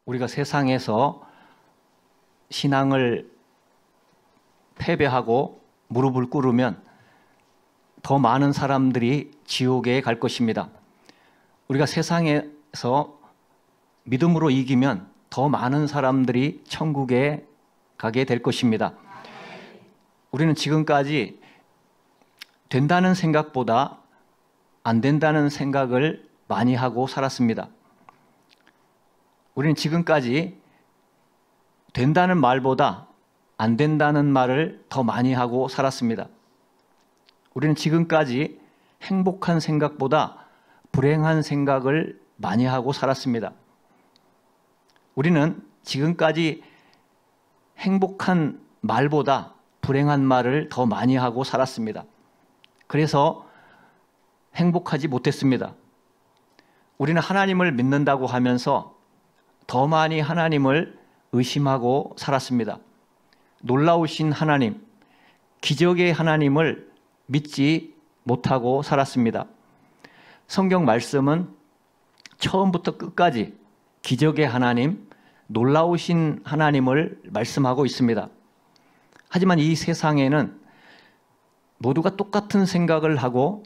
우리가 세상에서 신앙을 패배하고 무릎을 꿇으면 더 많은 사람들이 지옥에 갈 것입니다. 우리가 세상에서 믿음으로 이기면 더 많은 사람들이 천국에 가게 될 것입니다. 우리는 지금까지 된다는 생각보다 안 된다는 생각을 많이 하고 살았습니다. 우리는 지금까지 된다는 말보다 안 된다는 말을 더 많이 하고 살았습니다. 우리는 지금까지 행복한 생각보다 불행한 생각을 많이 하고 살았습니다. 우리는 지금까지 행복한 말보다 불행한 말을 더 많이 하고 살았습니다. 그래서 행복하지 못했습니다. 우리는 하나님을 믿는다고 하면서 더 많이 하나님을 의심하고 살았습니다. 놀라우신 하나님, 기적의 하나님을 믿지 못하고 살았습니다. 성경 말씀은 처음부터 끝까지 기적의 하나님, 놀라우신 하나님을 말씀하고 있습니다. 하지만 이 세상에는 모두가 똑같은 생각을 하고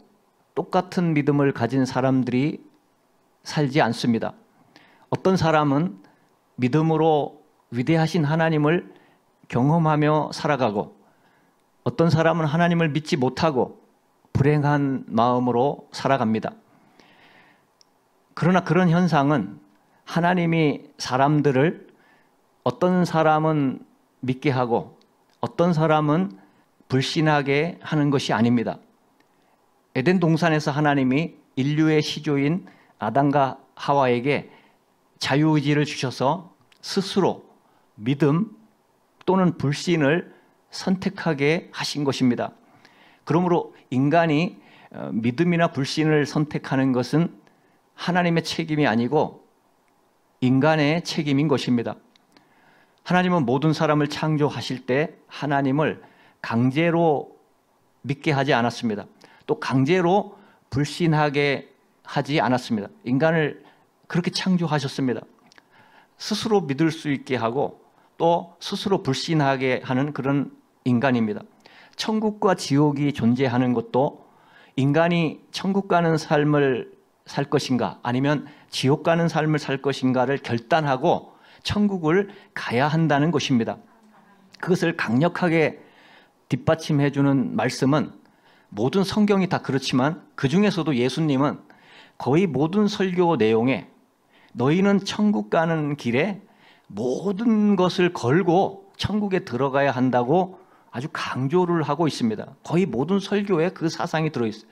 똑같은 믿음을 가진 사람들이 살지 않습니다. 어떤 사람은 믿음으로 위대하신 하나님을 경험하며 살아가고, 어떤 사람은 하나님을 믿지 못하고 불행한 마음으로 살아갑니다. 그러나 그런 현상은 하나님이 사람들을 어떤 사람은 믿게 하고 어떤 사람은 불신하게 하는 것이 아닙니다. 에덴 동산에서 하나님이 인류의 시조인 아담과 하와에게 자유의지를 주셔서 스스로 믿음 또는 불신을 선택하게 하신 것입니다. 그러므로 인간이 믿음이나 불신을 선택하는 것은 하나님의 책임이 아니고 인간의 책임인 것입니다. 하나님은 모든 사람을 창조하실 때 하나님을 강제로 믿게 하지 않았습니다. 또 강제로 불신하게 하지 않았습니다. 인간을 그렇게 창조하셨습니다. 스스로 믿을 수 있게 하고 또 스스로 불신하게 하는 그런 인간입니다. 천국과 지옥이 존재하는 것도 인간이 천국 가는 삶을 살 것인가 아니면 지옥 가는 삶을 살 것인가를 결단하고 천국을 가야 한다는 것입니다. 그것을 강력하게 뒷받침해 주는 말씀은 모든 성경이 다 그렇지만 그 중에서도 예수님은 거의 모든 설교 내용에 너희는 천국 가는 길에 모든 것을 걸고 천국에 들어가야 한다고 아주 강조를 하고 있습니다. 거의 모든 설교에 그 사상이 들어있어요.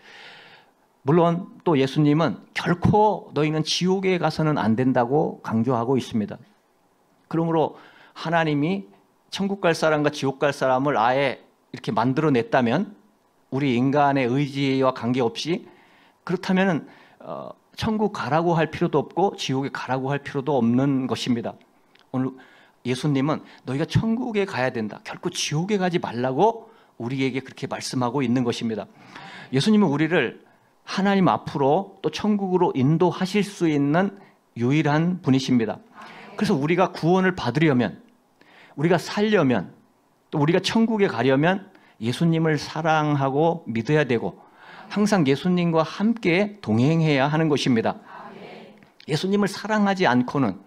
물론 또 예수님은 결코 너희는 지옥에 가서는 안 된다고 강조하고 있습니다. 그러므로 하나님이 천국 갈 사람과 지옥 갈 사람을 아예 이렇게 만들어냈다면 우리 인간의 의지와 관계없이 그렇다면 천국 가라고 할 필요도 없고 지옥에 가라고 할 필요도 없는 것입니다. 오늘 예수님은 너희가 천국에 가야 된다. 결코 지옥에 가지 말라고 우리에게 그렇게 말씀하고 있는 것입니다. 예수님은 우리를 하나님 앞으로 또 천국으로 인도하실 수 있는 유일한 분이십니다. 그래서 우리가 구원을 받으려면, 우리가 살려면, 또 우리가 천국에 가려면 예수님을 사랑하고 믿어야 되고 항상 예수님과 함께 동행해야 하는 것입니다. 예수님을 사랑하지 않고는,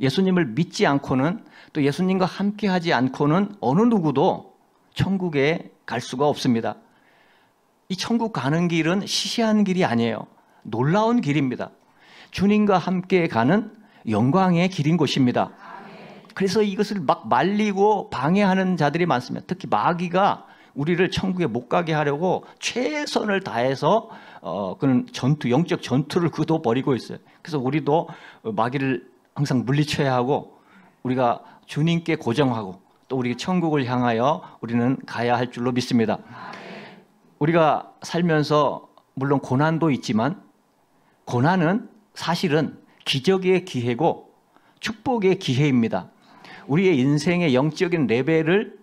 예수님을 믿지 않고는, 또 예수님과 함께 하지 않고는 어느 누구도 천국에 갈 수가 없습니다. 이 천국 가는 길은 시시한 길이 아니에요. 놀라운 길입니다. 주님과 함께 가는 영광의 길인 것입니다. 그래서 이것을 막 말리고 방해하는 자들이 많습니다. 특히 마귀가 우리를 천국에 못 가게 하려고 최선을 다해서 그런 전투, 영적 전투를 거둬버리고 있어요. 그래서 우리도 마귀를 항상 물리쳐야 하고 우리가 주님께 고정하고 또 우리 천국을 향하여 우리는 가야 할 줄로 믿습니다. 우리가 살면서 물론 고난도 있지만 고난은 사실은 기적의 기회고 축복의 기회입니다. 우리의 인생의 영적인 레벨을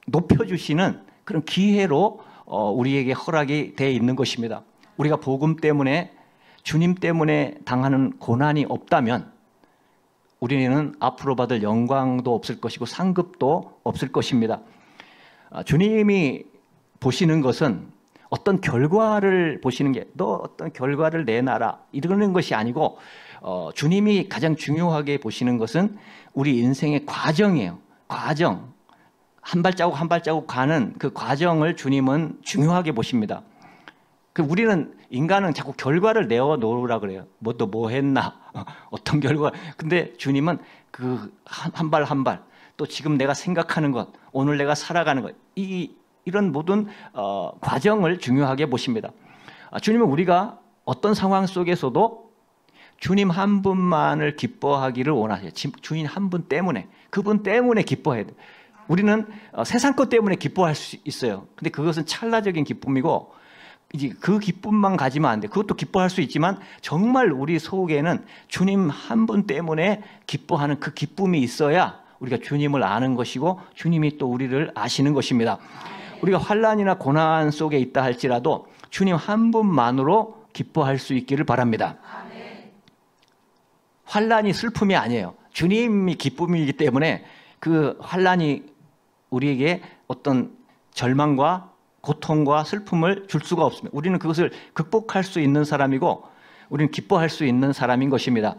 높여주시는 그런 기회로 우리에게 허락이 되어 있는 것입니다. 우리가 복음 때문에, 주님 때문에 당하는 고난이 없다면 우리는 앞으로 받을 영광도 없을 것이고 상급도 없을 것입니다. 주님이 보시는 것은 어떤 결과를 보시는 게, 너 어떤 결과를 내놔라 이러는 것이 아니고, 주님이 가장 중요하게 보시는 것은 우리 인생의 과정이에요. 과정. 한 발자국 한 발자국 가는 그 과정을 주님은 중요하게 보십니다. 우리는, 인간은 자꾸 결과를 내어 놓으라 그래요. 너 뭐 했나? 어떤 결과. 근데 주님은 그 한 발 한 발, 또 지금 내가 생각하는 것, 오늘 내가 살아가는 것, 이런 모든 과정을 중요하게 보십니다. 주님은 우리가 어떤 상황 속에서도 주님 한 분만을 기뻐하기를 원하세요. 주님 한 분 때문에, 그분 때문에 기뻐해야 돼요. 우리는 세상 것 때문에 기뻐할 수 있어요. 근데 그것은 찰나적인 기쁨이고, 이제 그 기쁨만 가지면 안 돼. 그것도 기뻐할 수 있지만 정말 우리 속에는 주님 한 분 때문에 기뻐하는 그 기쁨이 있어야 우리가 주님을 아는 것이고, 주님이 또 우리를 아시는 것입니다. 우리가 환난이나 고난 속에 있다 할지라도 주님 한 분만으로 기뻐할 수 있기를 바랍니다. 환난이 슬픔이 아니에요. 주님이 기쁨이기 때문에 그 환난이 우리에게 어떤 절망과 고통과 슬픔을 줄 수가 없습니다. 우리는 그것을 극복할 수 있는 사람이고, 우리는 기뻐할 수 있는 사람인 것입니다.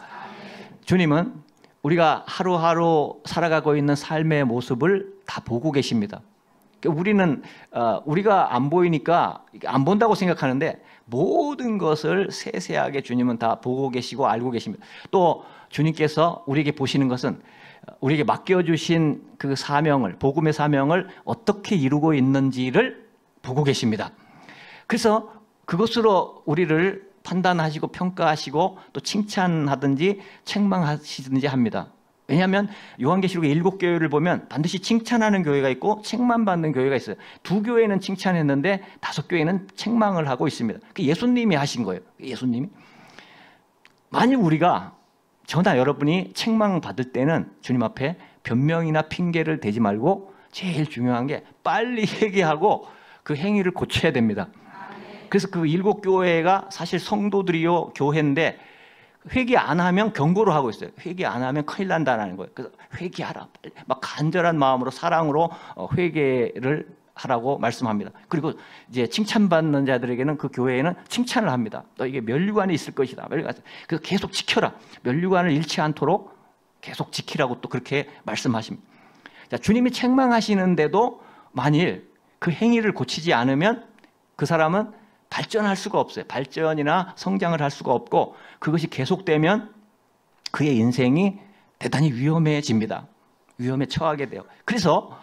주님은 우리가 하루하루 살아가고 있는 삶의 모습을 다 보고 계십니다. 우리는 우리가 안 보이니까 안 본다고 생각하는데, 모든 것을 세세하게 주님은 다 보고 계시고 알고 계십니다. 또 주님께서 우리에게 보시는 것은 우리에게 맡겨주신 그 사명을, 복음의 사명을 어떻게 이루고 있는지를 보고 계십니다. 그래서 그것으로 우리를 판단하시고 평가하시고 또 칭찬하든지 책망하시든지 합니다. 왜냐하면 요한계시록의 7교회를 보면 반드시 칭찬하는 교회가 있고 책망받는 교회가 있어요. 2교회는 칭찬했는데 5교회는 책망을 하고 있습니다. 그 예수님이 하신 거예요. 예수님이. 만일 우리가, 저나 여러분이 책망받을 때는 주님 앞에 변명이나 핑계를 대지 말고 제일 중요한 게 빨리 회개하고 그 행위를 고쳐야 됩니다. 그래서 그 7교회가 사실 성도들이요 교회인데, 회개 안 하면 경고를 하고 있어요. 회개 안 하면 큰일 난다는 거예요. 그래서 회개하라, 빨리. 막 간절한 마음으로, 사랑으로 회개를 하라고 말씀합니다. 그리고 이제 칭찬받는 자들에게는, 그 교회에는 칭찬을 합니다. 너에게 면류관이 있을 것이다. 그래서 계속 지켜라. 면류관을 잃지 않도록 계속 지키라고 또 그렇게 말씀하십니다. 자, 주님이 책망하시는데도 만일 그 행위를 고치지 않으면 그 사람은 발전할 수가 없어요. 발전이나 성장을 할 수가 없고, 그것이 계속되면 그의 인생이 대단히 위험해집니다. 위험에 처하게 돼요. 그래서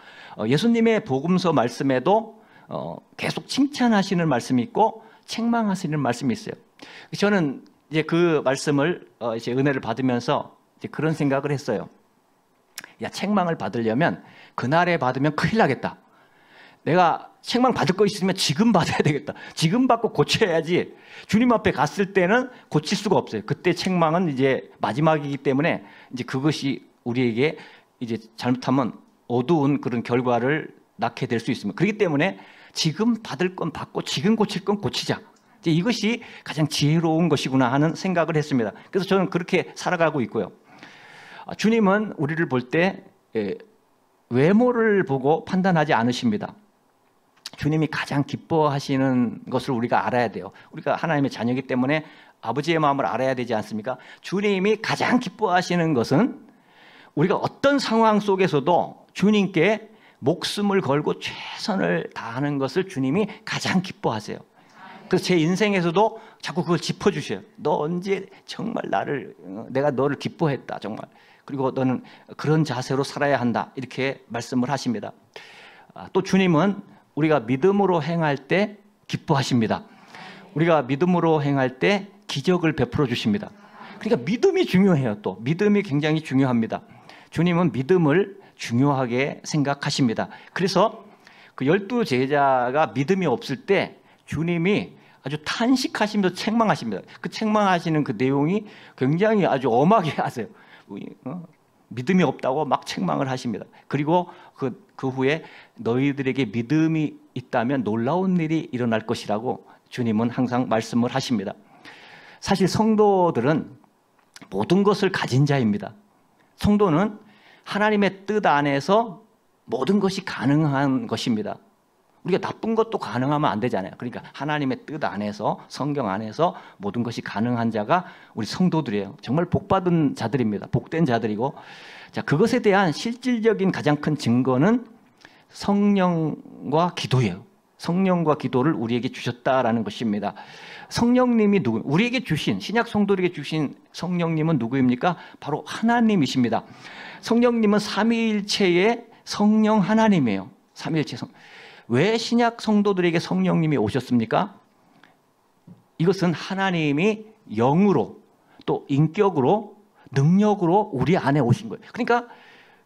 예수님의 복음서 말씀에도 계속 칭찬하시는 말씀이 있고 책망하시는 말씀이 있어요. 저는 이제 그 말씀을 이제 은혜를 받으면서 이제 그런 생각을 했어요. 야, 책망을 받으려면 그날에 받으면 큰일 나겠다. 내가 책망 받을 거 있으면 지금 받아야 되겠다. 지금 받고 고쳐야지. 주님 앞에 갔을 때는 고칠 수가 없어요. 그때 책망은 이제 마지막이기 때문에 이제 그것이 우리에게 이제 잘못하면 어두운 그런 결과를 낳게 될 수 있습니다. 그렇기 때문에 지금 받을 건 받고 지금 고칠 건 고치자. 이제 이것이 가장 지혜로운 것이구나 하는 생각을 했습니다. 그래서 저는 그렇게 살아가고 있고요. 주님은 우리를 볼 때 외모를 보고 판단하지 않으십니다. 주님이 가장 기뻐하시는 것을 우리가 알아야 돼요. 우리가 하나님의 자녀이기 때문에 아버지의 마음을 알아야 되지 않습니까? 주님이 가장 기뻐하시는 것은 우리가 어떤 상황 속에서도 주님께 목숨을 걸고 최선을 다하는 것을 주님이 가장 기뻐하세요. 그래서 제 인생에서도 자꾸 그걸 짚어주셔요. 너 언제 정말 내가 너를 기뻐했다 정말. 그리고 너는 그런 자세로 살아야 한다. 이렇게 말씀을 하십니다. 또 주님은 우리가 믿음으로 행할 때 기뻐하십니다. 우리가 믿음으로 행할 때 기적을 베풀어 주십니다. 그러니까 믿음이 중요해요. 또 믿음이 굉장히 중요합니다. 주님은 믿음을 중요하게 생각하십니다. 그래서 그 12제자가 믿음이 없을 때 주님이 아주 탄식하시면서 책망하십니다. 그 책망하시는 그 내용이 굉장히 아주 엄하게 하세요. 믿음이 없다고 막 책망을 하십니다. 그리고 그 후에 너희들에게 믿음이 있다면 놀라운 일이 일어날 것이라고 주님은 항상 말씀을 하십니다. 사실 성도들은 모든 것을 가진 자입니다. 성도는 하나님의 뜻 안에서 모든 것이 가능한 것입니다. 우리가 나쁜 것도 가능하면 안 되잖아요. 그러니까 하나님의 뜻 안에서, 성경 안에서 모든 것이 가능한 자가 우리 성도들이에요. 정말 복받은 자들입니다. 복된 자들이고, 자, 그것에 대한 실질적인 가장 큰 증거는 성령과 기도예요. 성령과 기도를 우리에게 주셨다라는 것입니다. 성령님이 누구? 우리에게 주신, 신약 성도들에게 주신 성령님은 누구입니까? 바로 하나님이십니다. 성령님은 삼위일체의 성령 하나님이에요. 삼위일체 성. 왜 신약 성도들에게 성령님이 오셨습니까? 이것은 하나님이 영으로 또 인격으로 능력으로 우리 안에 오신 거예요. 그러니까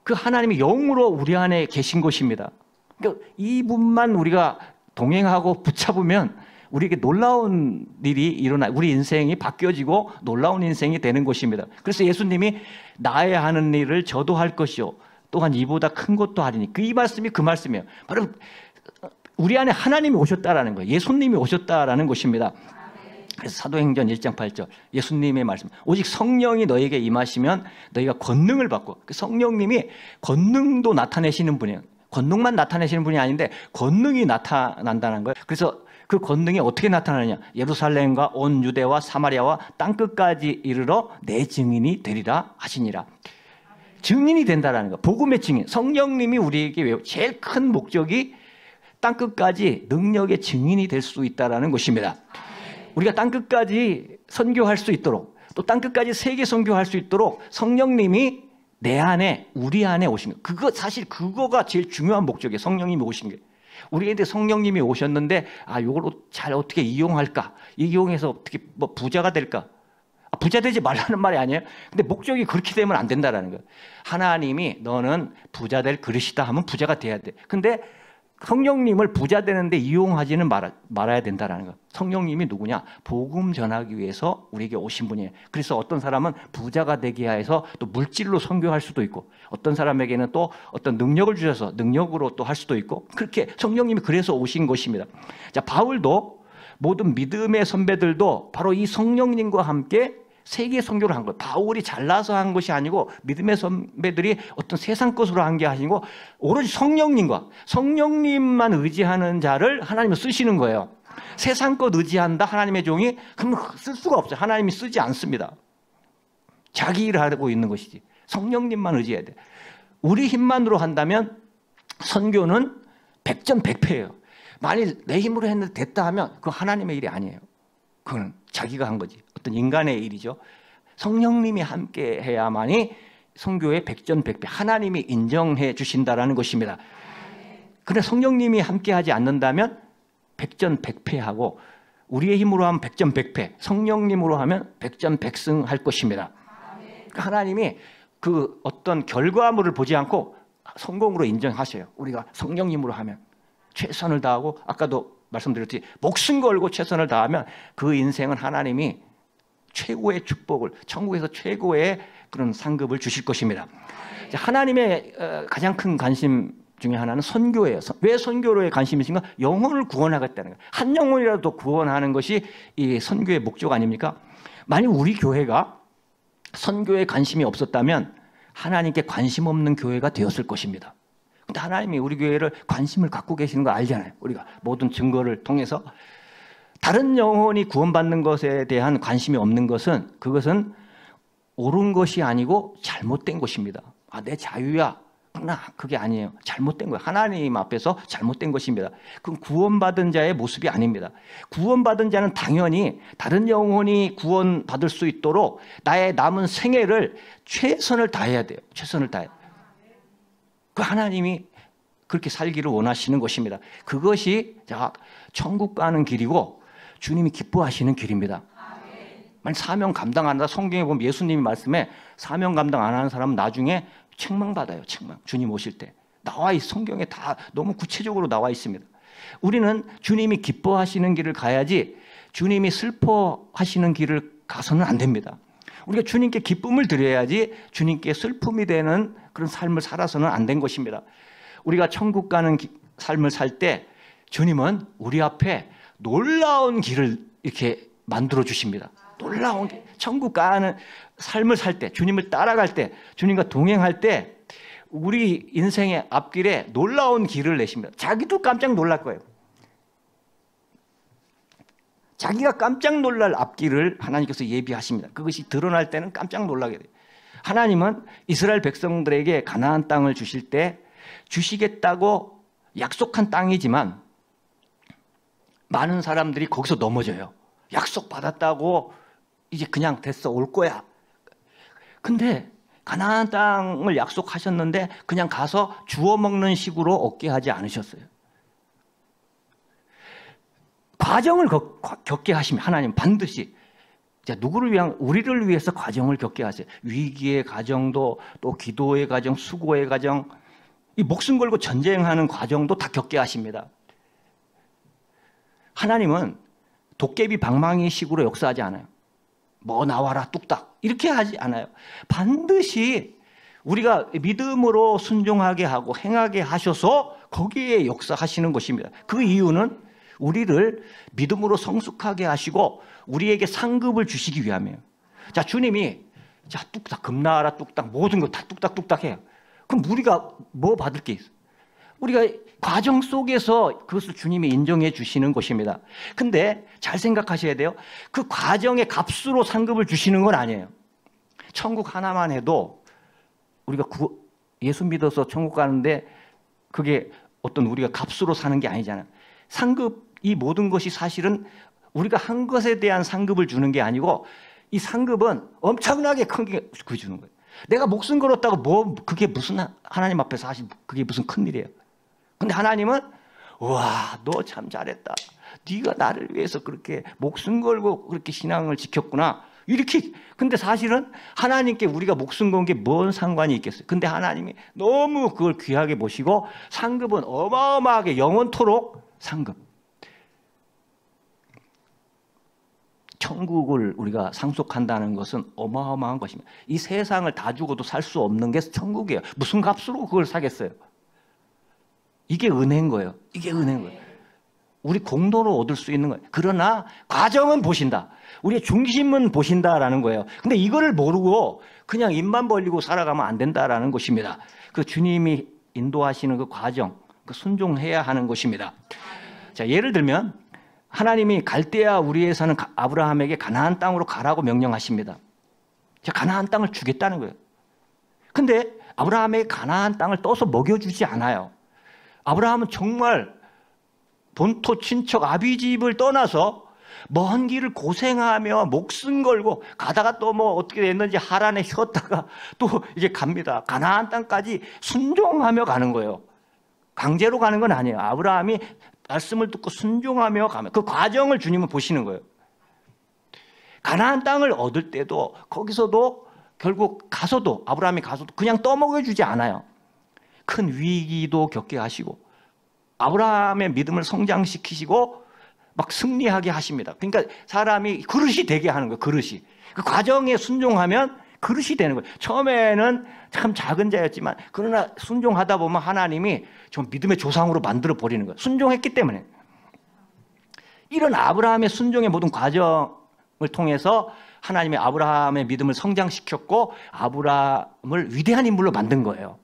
그 하나님이 영으로 우리 안에 계신 것입니다. 그러니까 이분만 우리가 동행하고 붙잡으면 우리에게 놀라운 일이 일어나, 우리 인생이 바뀌어지고 놀라운 인생이 되는 것입니다. 그래서 예수님이 나의 하는 일을 저도 할 것이요 또한 이보다 큰 것도 하리니, 이 말씀이 그 말씀이에요. 바로 우리 안에 하나님이 오셨다라는 거예요. 예수님이 오셨다라는 것입니다. 그래서 사도행전 1장 8절 예수님의 말씀, 오직 성령이 너에게 임하시면 너희가 권능을 받고, 그 성령님이 권능도 나타내시는 분이에요. 권능만 나타내시는 분이 아닌데 권능이 나타난다는 거예요. 그래서 그 권능이 어떻게 나타나느냐, 예루살렘과 온 유대와 사마리아와 땅끝까지 이르러 내 증인이 되리라 하시니라. 증인이 된다라는 거, 복음의 증인. 성령님이 우리에게 제일 큰 목적이 땅끝까지 능력의 증인이 될 수 있다는 것입니다. 우리가 땅끝까지 선교할 수 있도록, 또 땅끝까지 세계 선교할 수 있도록 성령님이 내 안에, 우리 안에 오신 거. 사실 그거가 제일 중요한 목적이에요. 성령님이 오신 게. 우리한테 성령님이 오셨는데, 이걸 잘 어떻게 이용할까? 이용해서 어떻게 부자가 될까? 부자 되지 말라는 말이 아니에요. 근데 목적이 그렇게 되면 안 된다라는 거예요. 하나님이 너는 부자 될 그릇이다 하면 부자가 돼야 돼. 근데 성령님을 부자 되는데 이용하지는 말아야 된다라는 거예요. 성령님이 누구냐? 복음 전하기 위해서 우리에게 오신 분이에요. 그래서 어떤 사람은 부자가 되게 해서 또 물질로 선교할 수도 있고, 어떤 사람에게는 또 어떤 능력을 주셔서 능력으로 또 할 수도 있고, 그렇게 성령님이 그래서 오신 것입니다. 자, 바울도 모든 믿음의 선배들도 바로 이 성령님과 함께 세계 선교를 한 거예요. 바울이 잘나서 한 것이 아니고 믿음의 선배들이 어떤 세상 것으로 한 게 아니고 오로지 성령님만 의지하는 자를 하나님은 쓰시는 거예요. 세상 것 의지한다 하나님의 종이, 그러면 쓸 수가 없어요. 하나님이 쓰지 않습니다. 자기 일을 하고 있는 것이지. 성령님만 의지해야 돼. 우리 힘만으로 한다면 선교는 백전백패예요. 만일 내 힘으로 했는데 됐다 하면 그건 하나님의 일이 아니에요. 그건 자기가 한 거지. 어떤 인간의 일이죠. 성령님이 함께 해야만이 선교의 백전백패, 하나님이 인정해 주신다라는 것입니다. 그런데 성령님이 함께 하지 않는다면 백전백패하고, 우리의 힘으로 하면 백전백패, 성령님으로 하면 백전백승 할 것입니다. 그러니까 하나님이 그 어떤 결과물을 보지 않고 성공으로 인정하셔요. 우리가 성령님으로 하면 최선을 다하고, 아까도 말씀드렸듯이 목숨 걸고 최선을 다하면 그 인생은 하나님이 최고의 축복을, 천국에서 최고의 그런 상급을 주실 것입니다. 하나님의 가장 큰 관심 중에 하나는 선교예요. 왜 선교로에 관심이신가? 영혼을 구원하겠다는 거예요. 한 영혼이라도 구원하는 것이 이 선교의 목적 아닙니까? 만약 우리 교회가 선교에 관심이 없었다면 하나님께 관심 없는 교회가 되었을 것입니다. 근데 하나님이 우리 교회를 관심을 갖고 계시는 거 알잖아요. 우리가 모든 증거를 통해서. 다른 영혼이 구원받는 것에 대한 관심이 없는 것은, 그것은 옳은 것이 아니고 잘못된 것입니다. 내 자유야. 그러나 그게 아니에요. 잘못된 거예요. 하나님 앞에서 잘못된 것입니다. 그건 구원받은 자의 모습이 아닙니다. 구원받은 자는 당연히 다른 영혼이 구원받을 수 있도록 나의 남은 생애를 최선을 다해야 돼요. 최선을 다해. 그 하나님이 그렇게 살기를 원하시는 것입니다. 그것이 천국 가는 길이고 주님이 기뻐하시는 길입니다. 만약 사명 감당 안 한다, 성경에 보면 예수님이 말씀에 사명 감당 안 하는 사람은 나중에 책망받아요. 책망. 주님 오실 때. 나와 성경에 다 너무 구체적으로 나와 있습니다. 우리는 주님이 기뻐하시는 길을 가야지 주님이 슬퍼하시는 길을 가서는 안 됩니다. 우리가 주님께 기쁨을 드려야지 주님께 슬픔이 되는 그런 삶을 살아서는 안 된 것입니다. 우리가 천국 가는 삶을 살 때 주님은 우리 앞에 놀라운 길을 이렇게 만들어 주십니다. 놀라운 게 천국 가는 삶을 살 때, 주님을 따라갈 때, 주님과 동행할 때 우리 인생의 앞길에 놀라운 길을 내십니다. 자기도 깜짝 놀랄 거예요. 자기가 깜짝 놀랄 앞길을 하나님께서 예비하십니다. 그것이 드러날 때는 깜짝 놀라게 돼요. 하나님은 이스라엘 백성들에게 가나안 땅을 주실 때 주시겠다고 약속한 땅이지만 많은 사람들이 거기서 넘어져요. 약속 받았다고 이제 그냥 됐어, 올 거야. 근데 가나안 땅을 약속하셨는데 그냥 가서 주워 먹는 식으로 얻게 하지 않으셨어요. 과정을 겪게 하시면 하나님 반드시 누구를 위한, 우리를 위해서 과정을 겪게 하세요. 위기의 과정도, 또 기도의 과정, 수고의 과정, 이 목숨 걸고 전쟁하는 과정도 다 겪게 하십니다. 하나님은 도깨비 방망이 식으로 역사하지 않아요. 뭐 나와라 뚝딱 이렇게 하지 않아요. 반드시 우리가 믿음으로 순종하게 하고 행하게 하셔서 거기에 역사하시는 것입니다. 그 이유는 우리를 믿음으로 성숙하게 하시고 우리에게 상급을 주시기 위함이에요. 자, 주님이 자 뚝딱 금나라 뚝딱 모든 거 다 뚝딱뚝딱 해요. 그럼 우리가 뭐 받을 게 있어? 우리가 과정 속에서 그것을 주님이 인정해 주시는 것입니다. 근데 잘 생각하셔야 돼요. 그 과정의 값으로 상급을 주시는 건 아니에요. 천국 하나만 해도 우리가 예수 믿어서 천국 가는데 그게 어떤 우리가 값으로 사는 게 아니잖아요. 상급, 이 모든 것이 사실은 우리가 한 것에 대한 상급을 주는 게 아니고 이 상급은 엄청나게 큰 게 그 주는 거예요. 내가 목숨 걸었다고 뭐 그게 무슨 하나님 앞에서 하신 그게 무슨 큰일이에요. 근데 하나님은 와, 너 참 잘했다. 네가 나를 위해서 그렇게 목숨 걸고 그렇게 신앙을 지켰구나. 이렇게. 근데 사실은 하나님께 우리가 목숨 건 게 뭔 상관이 있겠어요. 근데 하나님이 너무 그걸 귀하게 보시고 상급은 어마어마하게 영원토록 상급. 천국을 우리가 상속한다는 것은 어마어마한 것입니다. 이 세상을 다 주고도 살 수 없는 게 천국이에요. 무슨 값으로 그걸 사겠어요? 이게 은혜인 거예요. 이게 은혜인 거예요. 우리 공로로 얻을 수 있는 거예요. 그러나 과정은 보신다. 우리의 중심은 보신다라는 거예요. 근데 이거를 모르고 그냥 입만 벌리고 살아가면 안 된다라는 것입니다. 그 주님이 인도하시는 그 과정, 그 순종해야 하는 것입니다. 자, 예를 들면 하나님이 갈대아 우리에 사는 아브라함에게 가나안 땅으로 가라고 명령하십니다. 자, 가나안 땅을 주겠다는 거예요. 근데 아브라함에게 가나안 땅을 떠서 먹여주지 않아요. 아브라함은 정말 본토 친척 아비집을 떠나서 먼 길을 고생하며 목숨 걸고 가다가 또 뭐 어떻게 됐는지 하란에 쉬었다가 또 이제 갑니다. 가나안 땅까지 순종하며 가는 거예요. 강제로 가는 건 아니에요. 아브라함이 말씀을 듣고 순종하며 가면 그 과정을 주님은 보시는 거예요. 가나안 땅을 얻을 때도 거기서도 결국 가서도 아브라함이 가서도 그냥 떠먹여주지 않아요. 큰 위기도 겪게 하시고 아브라함의 믿음을 성장시키시고 막 승리하게 하십니다. 그러니까 사람이 그릇이 되게 하는 거예요. 그릇이. 그 과정에 순종하면 그릇이 되는 거예요. 처음에는 참 작은 자였지만 그러나 순종하다 보면 하나님이 좀 믿음의 조상으로 만들어 버리는 거예요. 순종했기 때문에. 이런 아브라함의 순종의 모든 과정을 통해서 하나님이 아브라함의 믿음을 성장시켰고 아브라함을 위대한 인물로 만든 거예요.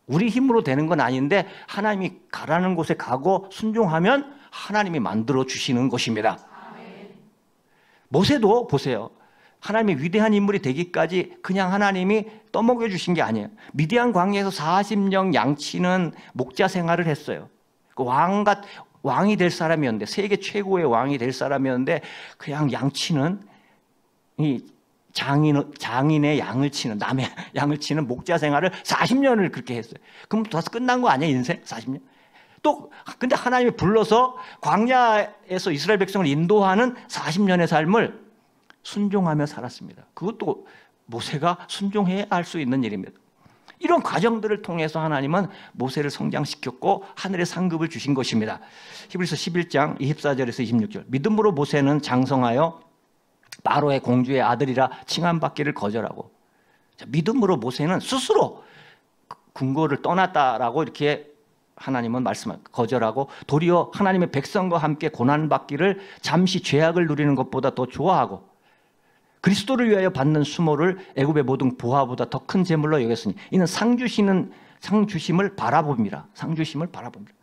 우리 힘으로 되는 건 아닌데 하나님이 가라는 곳에 가고 순종하면 하나님이 만들어 주시는 것입니다. 모세도 보세요. 하나님의 위대한 인물이 되기까지 그냥 하나님이 떠먹여 주신 게 아니에요. 미디안 광야에서 40년 양치는 목자 생활을 했어요. 그 왕이 될 사람이었는데 세계 최고의 왕이 될 사람이었는데 그냥 양치는 이 장인의 양을 치는 남의 양을 치는 목자 생활을 40년을 그렇게 했어요. 그럼 다 끝난 거 아니야 인생? 40년? 또 근데 하나님이 불러서 광야에서 이스라엘 백성을 인도하는 40년의 삶을 순종하며 살았습니다. 그것도 모세가 순종해야 할 수 있는 일입니다. 이런 과정들을 통해서 하나님은 모세를 성장시켰고 하늘의 상급을 주신 것입니다. 히브리서 11장 24절에서 26절 믿음으로 모세는 장성하여 바로의 공주의 아들이라 칭함받기를 거절하고 자, 믿음으로 모세는 스스로 궁궐을 떠났다라고 이렇게 하나님은 거절하고 도리어 하나님의 백성과 함께 고난받기를 잠시 죄악을 누리는 것보다 더 좋아하고 그리스도를 위하여 받는 수모를 애굽의 모든 보화보다 더 큰 재물로 여겼으니 이는 상 주심을 바라봅니다. 상 주심을 바라봅니다.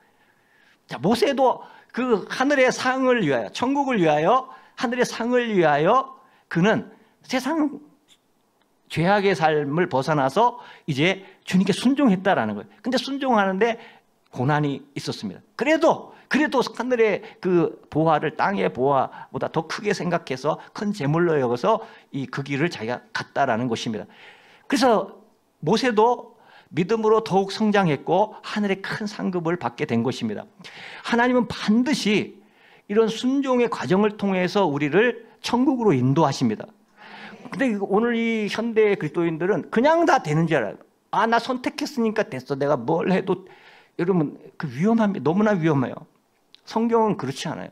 자, 모세도 그 하늘의 상을 위하여, 천국을 위하여, 하늘의 상을 위하여 그는 세상 죄악의 삶을 벗어나서 이제 주님께 순종했다라는 거예요. 근데 순종하는데 고난이 있었습니다. 그래도 하늘의 그 보화를 땅의 보화보다 더 크게 생각해서 큰 재물로 여겨서 그 길을 자기가 갔다라는 것입니다. 그래서 모세도 믿음으로 더욱 성장했고 하늘의 큰 상급을 받게 된 것입니다. 하나님은 반드시 이런 순종의 과정을 통해서 우리를 천국으로 인도하십니다. 근데 오늘 이 현대 그리스도인들은 그냥 다 되는 줄 알아요. 아, 나 선택했으니까 됐어. 내가 뭘 해도. 여러분, 그 위험합니다. 너무나 위험해요. 성경은 그렇지 않아요.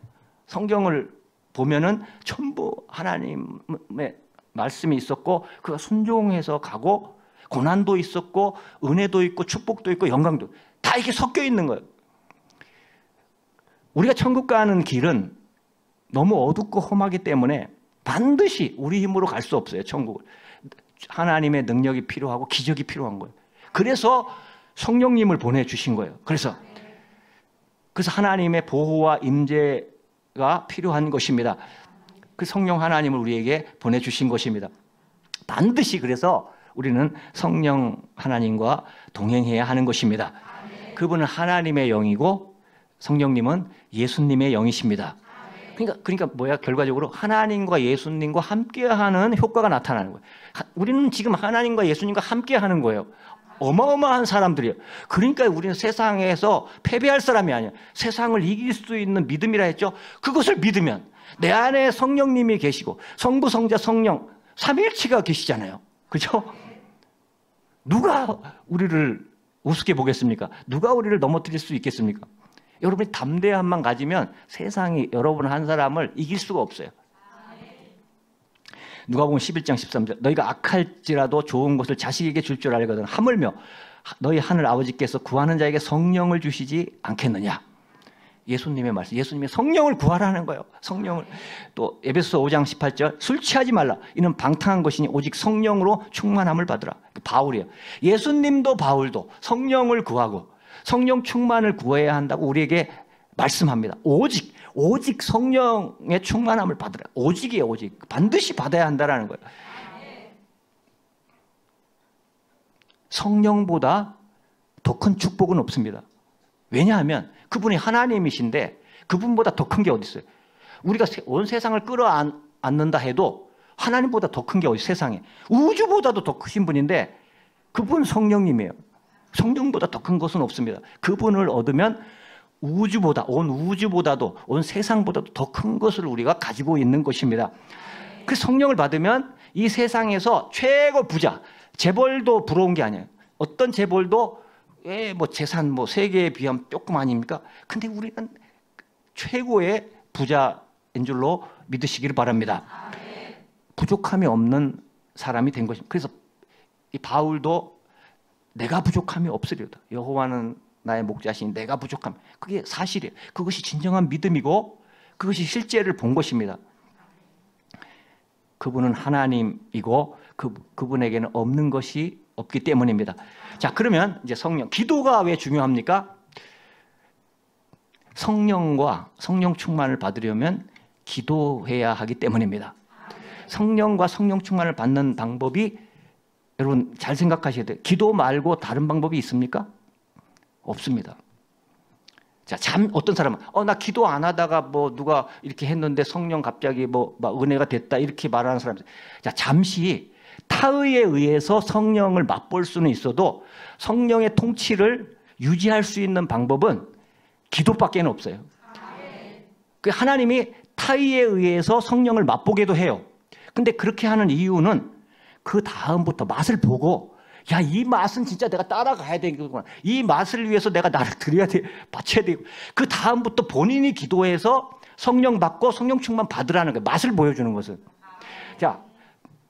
성경을 보면은 전부 하나님의 말씀이 있었고 그가 순종해서 가고 고난도 있었고 은혜도 있고 축복도 있고 영광도 다 이게 섞여 있는 거예요. 우리가 천국 가는 길은 너무 어둡고 험하기 때문에 반드시 우리 힘으로 갈 수 없어요. 천국을. 하나님의 능력이 필요하고 기적이 필요한 거예요. 그래서 성령님을 보내주신 거예요. 그래서 하나님의 보호와 임재가 필요한 것입니다. 그 성령 하나님을 우리에게 보내주신 것입니다. 반드시 그래서 우리는 성령 하나님과 동행해야 하는 것입니다. 그분은 하나님의 영이고 성령님은 예수님의 영이십니다. 그러니까 뭐야? 결과적으로 하나님과 예수님과 함께하는 효과가 나타나는 거예요. 우리는 지금 하나님과 예수님과 함께하는 거예요. 어마어마한 사람들이에요. 그러니까 우리는 세상에서 패배할 사람이 아니에요. 세상을 이길 수 있는 믿음이라 했죠. 그것을 믿으면 내 안에 성령님이 계시고 성부, 성자, 성령 삼위일체가 계시잖아요. 그렇죠? 누가 우리를 우습게 보겠습니까? 누가 우리를 넘어뜨릴 수 있겠습니까? 여러분이 담대함만 가지면 세상이 여러분 한 사람을 이길 수가 없어요. 누가복음 11장 13절 너희가 악할지라도 좋은 것을 자식에게 줄 줄 알거든 하물며 너희 하늘 아버지께서 구하는 자에게 성령을 주시지 않겠느냐. 예수님의 말씀, 예수님의 성령을 구하라는 거예요. 성령을. 또 에베소서 5장 18절 술 취하지 말라 이는 방탕한 것이니 오직 성령으로 충만함을 받으라. 바울이에요. 예수님도 바울도 성령을 구하고 성령 충만을 구해야 한다고 우리에게 말씀합니다. 오직 성령의 충만함을 받으라. 오직이에요. 오직. 반드시 받아야 한다는 거예요. 성령보다 더 큰 축복은 없습니다. 왜냐하면 그분이 하나님이신데 그분보다 더 큰 게 어디 있어요? 우리가 온 세상을 끌어안는다 해도 하나님보다 더 큰 게 어디 세상에. 우주보다도 더 크신 분인데 그분 성령님이에요. 성령보다 더 큰 것은 없습니다. 그분을 얻으면 온 우주보다도 온 세상보다도 더 큰 것을 우리가 가지고 있는 것입니다. 그 성령을 받으면 이 세상에서 최고 부자, 재벌도 부러운 게 아니에요. 어떤 재벌도 뭐 재산 뭐 세계에 비하면 조금 아닙니까? 근데 우리는 최고의 부자인 줄로 믿으시기를 바랍니다. 부족함이 없는 사람이 된 것입니다. 그래서 이 바울도 내가 부족함이 없으리로다. 여호와는 나의 목자시니 내가 부족함. 그게 사실이에요. 그것이 진정한 믿음이고 그것이 실제를 본 것입니다. 그분은 하나님이고 그분에게는 없는 것이 없기 때문입니다. 자, 그러면 이제 성령. 기도가 왜 중요합니까? 성령과 성령 충만을 받으려면 기도해야 하기 때문입니다. 성령과 성령 충만을 받는 방법이 여러분 잘 생각하셔야 돼요. 기도 말고 다른 방법이 있습니까? 없습니다. 자, 어떤 사람은 나 기도 안 하다가 뭐 누가 이렇게 했는데 성령 갑자기 뭐 은혜가 됐다 이렇게 말하는 사람. 자, 잠시 타의에 의해서 성령을 맛볼 수는 있어도 성령의 통치를 유지할 수 있는 방법은 기도밖에 없어요. 그 하나님이 타의에 의해서 성령을 맛보게도 해요. 근데 그렇게 하는 이유는 그 다음부터 맛을 보고 야, 이 맛은 진짜 내가 따라가야 되겠구나. 이 맛을 위해서 내가 나를 드려야 돼, 바쳐야 되고. 그 다음부터 본인이 기도해서 성령 받고 성령 충만 받으라는 거예요. 맛을 보여주는 것은. 자,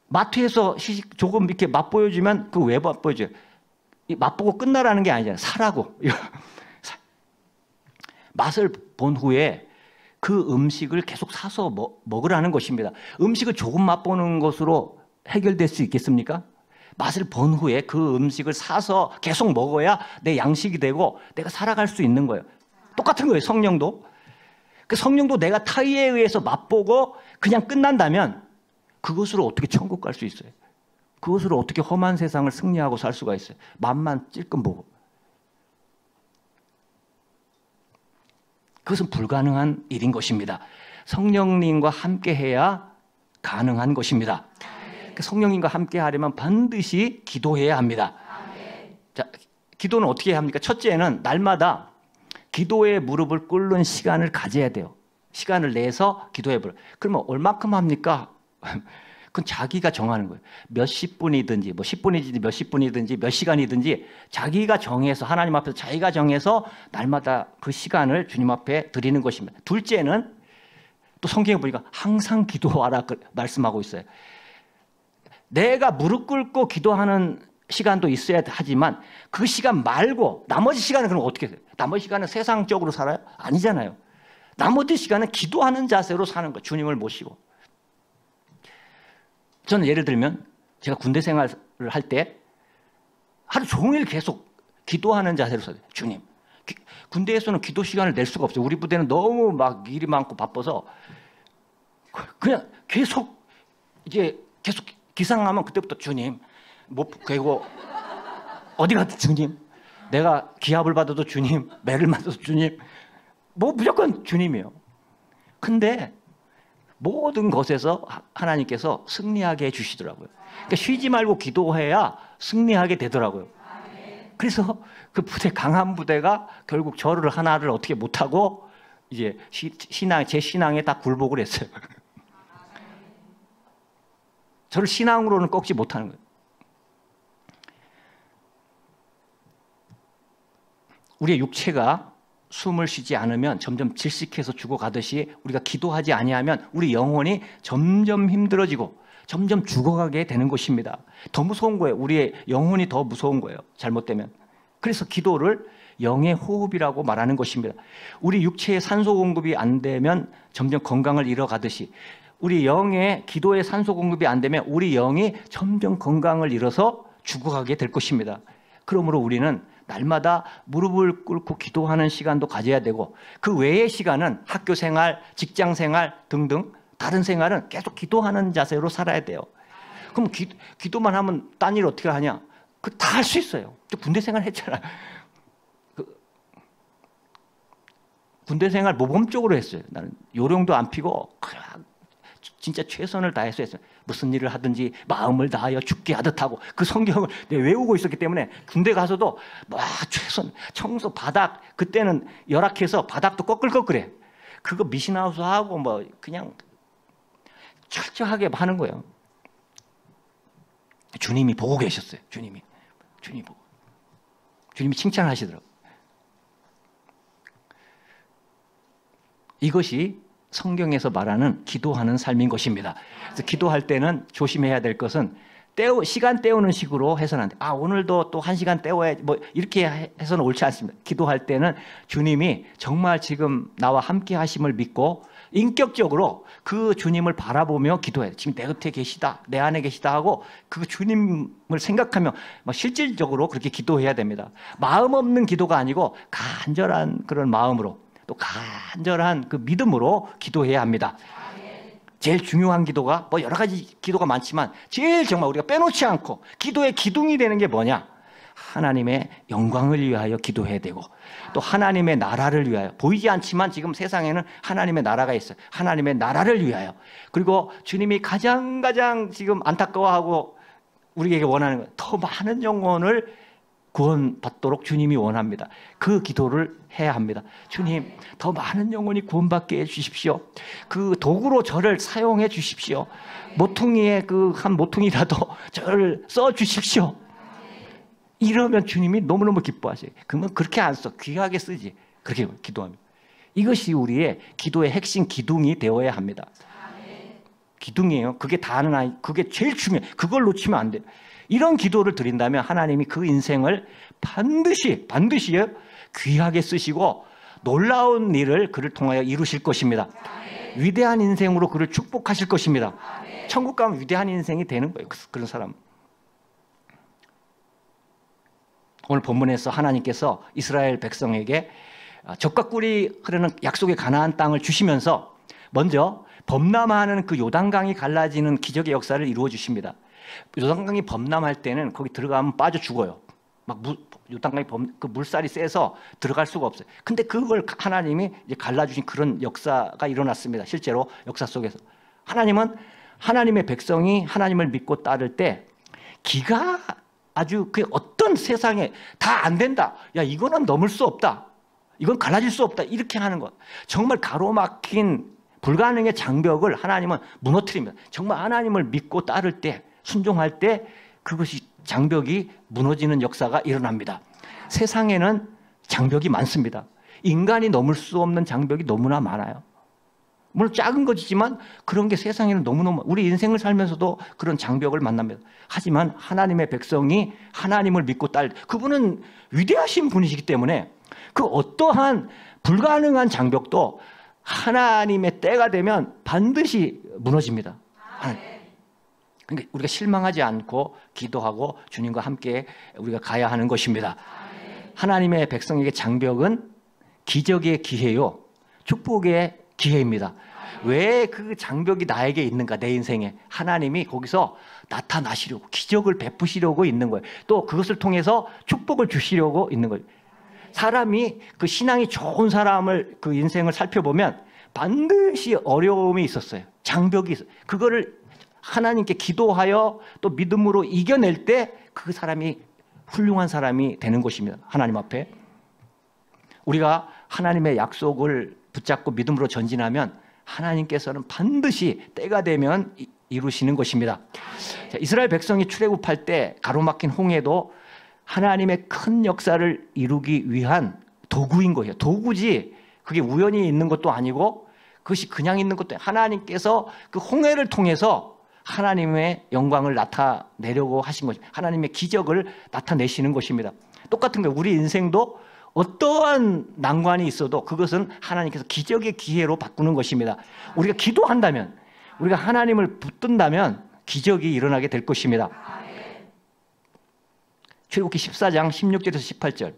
마트에서 조금 이렇게 맛 보여주면 그 왜 맛 보여줘요? 이 맛보고 끝나라는 게 아니잖아요. 사라고. 맛을 본 후에 그 음식을 계속 사서 먹으라는 것입니다. 음식을 조금 맛보는 것으로 해결될 수 있겠습니까? 맛을 본 후에 그 음식을 사서 계속 먹어야 내 양식이 되고 내가 살아갈 수 있는 거예요. 똑같은 거예요. 성령도. 그 성령도 내가 타의에 의해서 맛보고 그냥 끝난다면 그것으로 어떻게 천국 갈 수 있어요? 그것으로 어떻게 험한 세상을 승리하고 살 수가 있어요? 맛만 찔끔 보고. 그것은 불가능한 일인 것입니다. 성령님과 함께 해야 가능한 것입니다. 성령님과 함께 하려면 반드시 기도해야 합니다. 자, 기도는 어떻게 해야 합니까? 첫째는 날마다 기도의 무릎을 꿇는 시간을 가져야 돼요. 시간을 내서 기도해버려. 그러면 얼마큼 합니까? 그건 자기가 정하는 거예요. 몇십 분이든지 뭐 10분이든지 몇십 분이든지 몇 시간이든지 자기가 정해서 하나님 앞에서 자기가 정해서 날마다 그 시간을 주님 앞에 드리는 것입니다. 둘째는 또 성경에 보니까 항상 기도하라 말씀하고 있어요. 내가 무릎 꿇고 기도하는 시간도 있어야 하지만 그 시간 말고 나머지 시간은 그럼 어떻게 해요? 나머지 시간은 세상적으로 살아요? 아니잖아요. 나머지 시간은 기도하는 자세로 사는 거예요. 주님을 모시고. 저는 예를 들면 제가 군대 생활을 할 때 하루 종일 계속 기도하는 자세로 살아요. 주님. 군대에서는 기도 시간을 낼 수가 없어요. 우리 부대는 너무 막 일이 많고 바빠서 그냥 계속 기상하면 그때부터 주님, 그리고 어디 가도 주님, 내가 기합을 받아도 주님, 매를 맞아도 주님, 무조건 주님이에요. 근데 모든 것에서 하나님께서 승리하게 해주시더라고요. 그러니까 쉬지 말고 기도해야 승리하게 되더라고요. 그래서 그 부대, 강한 부대가 결국 저를 하나를 어떻게 못하고 이제 제 신앙에 다 굴복을 했어요. 저를 신앙으로는 꺾지 못하는 거예요. 우리의 육체가 숨을 쉬지 않으면 점점 질식해서 죽어가듯이 우리가 기도하지 아니하면 우리 영혼이 점점 힘들어지고 점점 죽어가게 되는 것입니다. 더 무서운 거예요. 우리의 영혼이 더 무서운 거예요. 잘못되면. 그래서 기도를 영의 호흡이라고 말하는 것입니다. 우리 육체의 산소 공급이 안 되면 점점 건강을 잃어가듯이 우리 영의 기도의 산소 공급이 안 되면 우리 영이 점점 건강을 잃어서 죽어가게 될 것입니다. 그러므로 우리는 날마다 무릎을 꿇고 기도하는 시간도 가져야 되고 그 외의 시간은 학교 생활, 직장 생활 등등 다른 생활은 계속 기도하는 자세로 살아야 돼요. 그럼 기도만 하면 딴 일 어떻게 하냐? 그 다 할 수 있어요. 군대 생활 했잖아. 군대 생활 모범적으로 했어요. 나는 요령도 안 피고 진짜 최선을 다해서 했어요. 무슨 일을 하든지 마음을 다하여 죽게 하듯 하고 그 성경을 내가 외우고 있었기 때문에 군대 가서도 최선, 청소, 바닥 그때는 열악해서 바닥도 꺼끌꺼끌해. 그거 미신하우스 하고 그냥 철저하게 하는 거예요. 주님이 보고 계셨어요. 주님이 칭찬하시더라고요. 이것이 성경에서 말하는 기도하는 삶인 것입니다. 그래서 기도할 때는 조심해야 될 것은 시간 때우는 식으로 해서는 안 돼. 오늘도 또 1시간 때워야 이렇게 해서는 옳지 않습니다. 기도할 때는 주님이 정말 지금 나와 함께 하심을 믿고 인격적으로 그 주님을 바라보며 기도해야 돼. 지금 내 곁에 계시다, 내 안에 계시다 하고 그 주님을 생각하며 실질적으로 그렇게 기도해야 됩니다. 마음 없는 기도가 아니고 간절한 그런 마음으로 또 간절한 그 믿음으로 기도해야 합니다. 제일 중요한 기도가 여러 가지 기도가 많지만 제일 정말 우리가 빼놓지 않고 기도의 기둥이 되는 게 뭐냐? 하나님의 영광을 위하여 기도해야 되고 또 하나님의 나라를 위하여 보이지 않지만 지금 세상에는 하나님의 나라가 있어요. 하나님의 나라를 위하여 그리고 주님이 가장 지금 안타까워하고 우리에게 원하는 건 더 많은 영혼을 구원받도록 주님이 원합니다. 그 기도를 해야 합니다. 주님, 더 많은 영혼이 구원받게 해주십시오. 그 도구로 저를 사용해 주십시오. 모퉁이에 한 모퉁이라도 저를 써주십시오. 이러면 주님이 너무너무 기뻐하세요. 그러면 그렇게 안 써. 귀하게 쓰지. 그렇게 기도합니다. 이것이 우리의 기도의 핵심 기둥이 되어야 합니다. 기둥이에요. 그게 다는 아니, 그게 제일 중요해요. 그걸 놓치면 안 돼요. 이런 기도를 드린다면 하나님이 그 인생을 반드시 귀하게 쓰시고 놀라운 일을 그를 통하여 이루실 것입니다. 위대한 인생으로 그를 축복하실 것입니다. 천국 가면 위대한 인생이 되는 거예요. 그런 사람. 오늘 본문에서 하나님께서 이스라엘 백성에게 젖과 꿀이 흐르는 약속의 가나안 땅을 주시면서 먼저 범람하는 그 요단강이 갈라지는 기적의 역사를 이루어 주십니다. 요단강이 범람할 때는 거기 들어가면 빠져 죽어요. 막 요단강이 그 물살이 세서 들어갈 수가 없어요. 근데 그걸 하나님이 이제 갈라주신 그런 역사가 일어났습니다. 실제로 역사 속에서 하나님은 하나님의 백성이 하나님을 믿고 따를 때 기가 아주 그 어떤 세상에 다 안 된다. 야, 이거는 넘을 수 없다. 이건 갈라질 수 없다. 이렇게 하는 것. 정말 가로막힌 불가능의 장벽을 하나님은 무너뜨립니다. 정말 하나님을 믿고 따를 때, 순종할 때 그것이 장벽이 무너지는 역사가 일어납니다. 세상에는 장벽이 많습니다. 인간이 넘을 수 없는 장벽이 너무나 많아요. 물론 작은 것이지만 그런 게 세상에는 너무너무 우리 인생을 살면서도 그런 장벽을 만납니다. 하지만 하나님의 백성이 하나님을 믿고 따를 때 그분은 위대하신 분이시기 때문에 그 어떠한 불가능한 장벽도 하나님의 때가 되면 반드시 무너집니다. 그러니까 우리가 실망하지 않고 기도하고 주님과 함께 우리가 가야 하는 것입니다. 하나님의 백성에게 장벽은 기적의 기회요, 축복의 기회입니다. 왜 그 장벽이 나에게 있는가? 내 인생에 하나님이 거기서 나타나시려고, 기적을 베푸시려고 있는 거예요. 또 그것을 통해서 축복을 주시려고 있는 거예요. 사람이 그 신앙이 좋은 사람을 그 인생을 살펴보면 반드시 어려움이 있었어요. 장벽이 있어요. 그거를 하나님께 기도하여 또 믿음으로 이겨낼 때 그 사람이 훌륭한 사람이 되는 것입니다. 하나님 앞에 우리가 하나님의 약속을 붙잡고 믿음으로 전진하면 하나님께서는 반드시 때가 되면 이루시는 것입니다. 자, 이스라엘 백성이 출애굽할 때 가로막힌 홍해도 하나님의 큰 역사를 이루기 위한 도구인 거예요. 도구지 그게 우연히 있는 것도 아니고 그것이 그냥 있는 것도 아니고 하나님께서 그 홍해를 통해서 하나님의 영광을 나타내려고 하신 것입니다. 하나님의 기적을 나타내시는 것입니다. 똑같은 거예요. 우리 인생도 어떠한 난관이 있어도 그것은 하나님께서 기적의 기회로 바꾸는 것입니다. 우리가 기도한다면, 우리가 하나님을 붙든다면 기적이 일어나게 될 것입니다. 출애굽기 14장 16절에서 18절.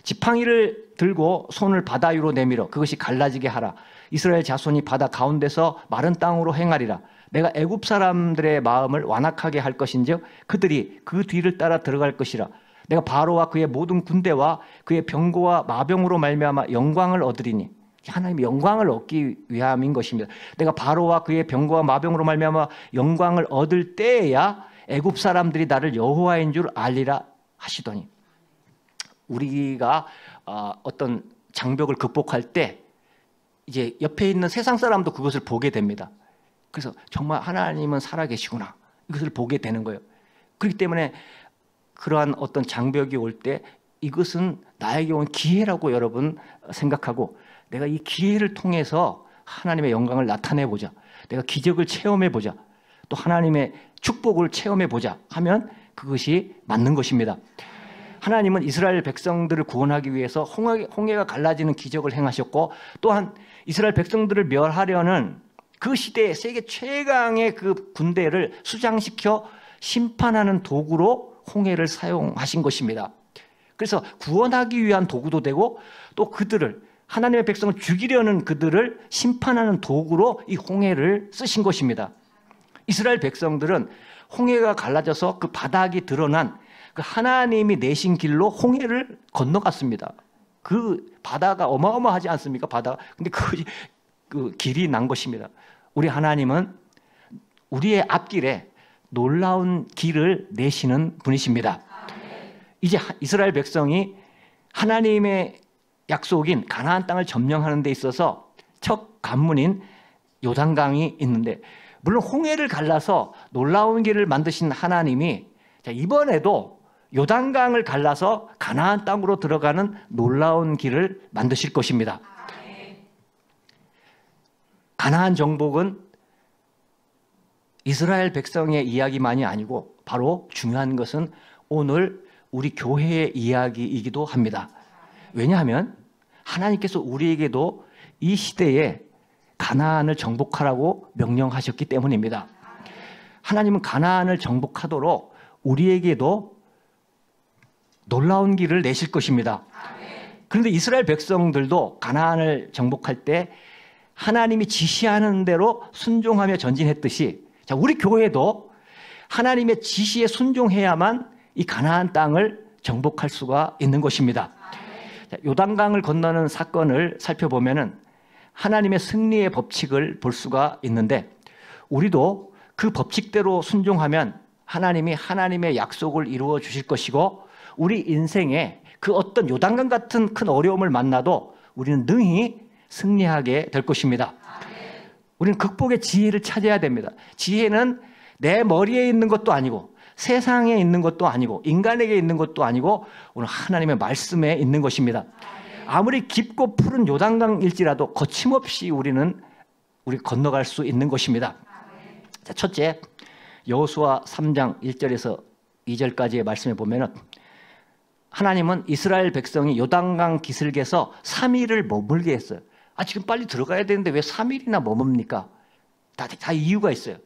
지팡이를 들고 손을 바다 위로 내밀어 그것이 갈라지게 하라. 이스라엘 자손이 바다 가운데서 마른 땅으로 행하리라. 내가 애굽 사람들의 마음을 완악하게 할 것인즉 그들이 그 뒤를 따라 들어갈 것이라. 내가 바로와 그의 모든 군대와 그의 병거와 마병으로 말미암아 영광을 얻으리니, 하나님의 영광을 얻기 위함인 것입니다. 내가 바로와 그의 병거와 마병으로 말미암아 영광을 얻을 때에야 애굽 사람들이 나를 여호와인 줄 알리라 하시더니, 우리가 어떤 장벽을 극복할 때 이제 옆에 있는 세상 사람도 그것을 보게 됩니다. 그래서 정말 하나님은 살아계시구나, 이것을 보게 되는 거예요. 그렇기 때문에 그러한 어떤 장벽이 올 때 이것은 나에게 온 기회라고 여러분 생각하고, 내가 이 기회를 통해서 하나님의 영광을 나타내보자, 내가 기적을 체험해보자, 또 하나님의 축복을 체험해보자 하면 그것이 맞는 것입니다. 하나님은 이스라엘 백성들을 구원하기 위해서 홍해가 갈라지는 기적을 행하셨고, 또한 이스라엘 백성들을 멸하려는 그 시대의 세계 최강의 그 군대를 수장시켜 심판하는 도구로 홍해를 사용하신 것입니다. 그래서 구원하기 위한 도구도 되고, 또 그들을, 하나님의 백성을 죽이려는 그들을 심판하는 도구로 이 홍해를 쓰신 것입니다. 이스라엘 백성들은 홍해가 갈라져서 그 바닥이 드러난 그 하나님이 내신 길로 홍해를 건너갔습니다. 그 바다가 어마어마하지 않습니까? 바다. 근데 그 길이 난 것입니다. 우리 하나님은 우리의 앞길에 놀라운 길을 내시는 분이십니다. 이제 이스라엘 백성이 하나님의 약속인 가나안 땅을 점령하는 데 있어서 첫 관문인 요단강이 있는데, 물론 홍해를 갈라서 놀라운 길을 만드신 하나님이 이번에도 요단강을 갈라서 가나안 땅으로 들어가는 놀라운 길을 만드실 것입니다. 가나안 정복은 이스라엘 백성의 이야기만이 아니고 바로 중요한 것은 오늘 우리 교회의 이야기이기도 합니다. 왜냐하면 하나님께서 우리에게도 이 시대에 가나안을 정복하라고 명령하셨기 때문입니다. 하나님은 가나안을 정복하도록 우리에게도 놀라운 길을 내실 것입니다. 그런데 이스라엘 백성들도 가나안을 정복할 때 하나님이 지시하는 대로 순종하며 전진했듯이, 자, 우리 교회도 하나님의 지시에 순종해야만 이 가나안 땅을 정복할 수가 있는 것입니다. 자, 요단강을 건너는 사건을 살펴보면은 하나님의 승리의 법칙을 볼 수가 있는데, 우리도 그 법칙대로 순종하면 하나님이 하나님의 약속을 이루어 주실 것이고, 우리 인생에 그 어떤 요단강 같은 큰 어려움을 만나도 우리는 능히 승리하게 될 것입니다. 우리는 극복의 지혜를 찾아야 됩니다. 지혜는 내 머리에 있는 것도 아니고 세상에 있는 것도 아니고 인간에게 있는 것도 아니고 오늘 하나님의 말씀에 있는 것입니다. 아무리 깊고 푸른 요단강일지라도 거침없이 우리 건너갈 수 있는 것입니다. 자, 첫째, 여호수아 3장 1절에서 2절까지의 말씀에 보면은 하나님은 이스라엘 백성이 요단강 기슭에서 3일을 머물게 했어요. 지금 빨리 들어가야 되는데 왜 3일이나 머뭅니까? 다 이유가 있어요.